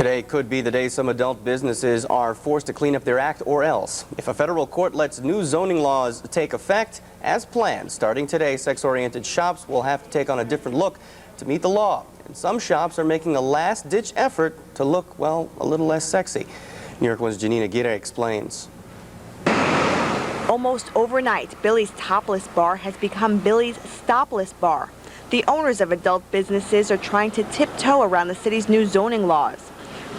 Today could be the day some adult businesses are forced to clean up their act or else. If a federal court lets new zoning laws take effect as planned, starting today, sex-oriented shops will have to take on a different look to meet the law. And some shops are making a last-ditch effort to look, well, a little less sexy. New York One's Janina Aguirre explains. Almost overnight, Billy's Topless Bar has become Billy's Stopless Bar. The owners of adult businesses are trying to tiptoe around the city's new zoning laws.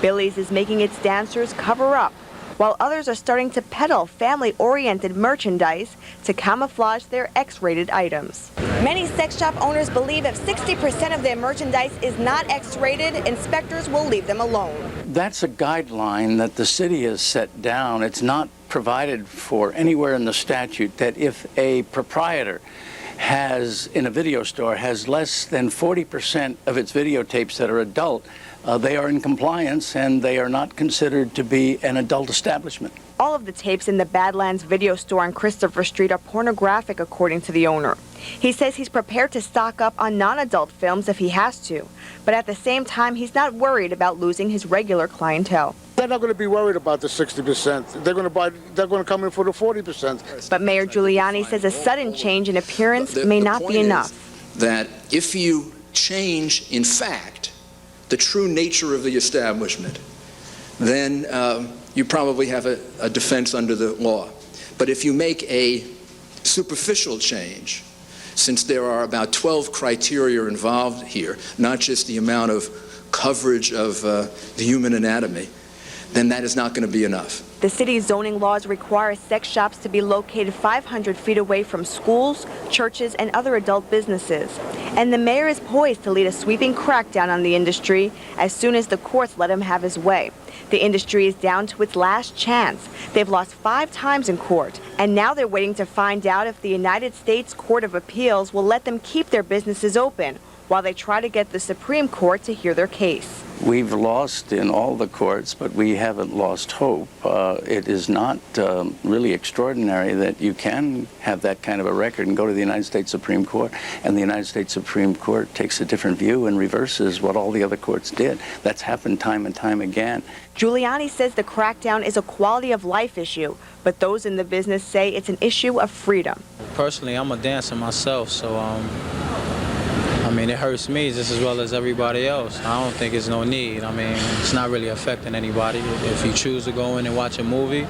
Billy's is making its dancers cover up, while others are starting to peddle family-oriented merchandise to camouflage their X-rated items. Many sex shop owners believe if 60% of their merchandise is not X-rated, inspectors will leave them alone. That's a guideline that the city has set down. It's not provided for anywhere in the statute that if a proprietor in a video store has less than 40% of its videotapes that are adult, they are in compliance and they are not considered to be an adult establishment. All of the tapes in the Badlands video store on Christopher Street are pornographic, according to the owner. He says he's prepared to stock up on non-adult films if he has to, but at the same time, he's not worried about losing his regular clientele. They're not going to be worried about the 60%. They're going to come in for the 40%. But Mayor Giuliani says a sudden change in appearance may not be enough. That if you change, in fact, the true nature of the establishment, then you probably have a defense under the law. But if you make a superficial change, since there are about 12 criteria involved here, not just the amount of coverage of the human anatomy, then that is not going to be enough. The city's zoning laws require sex shops to be located 500 feet away from schools, churches, and other adult businesses. And the mayor is poised to lead a sweeping crackdown on the industry as soon as the courts let him have his way. The industry is down to its last chance. They've lost 5 times in court, and now they're waiting to find out if the United States Court of Appeals will let them keep their businesses open while they try to get the Supreme Court to hear their case. We've lost in all the courts, but we haven't lost hope. It is not really extraordinary that you can have that kind of a record and go to the United States Supreme Court, and the United States Supreme Court takes a different view and reverses what all the other courts did. That's happened time and time again. Giuliani says the crackdown is a quality of life issue, but those in the business say it's an issue of freedom. Personally, I'm a dancer myself, so I mean, it hurts me just as well as everybody else. I don't think it's no need. I mean, it's not really affecting anybody. If you choose to go in and watch a movie,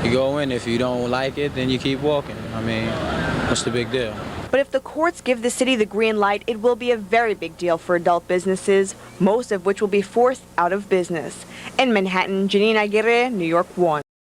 you go in. If you don't like it, then you keep walking. I mean, what's the big deal? But if the courts give the city the green light, it will be a very big deal for adult businesses, most of which will be forced out of business. In Manhattan, Janina Aguirre, New York 1.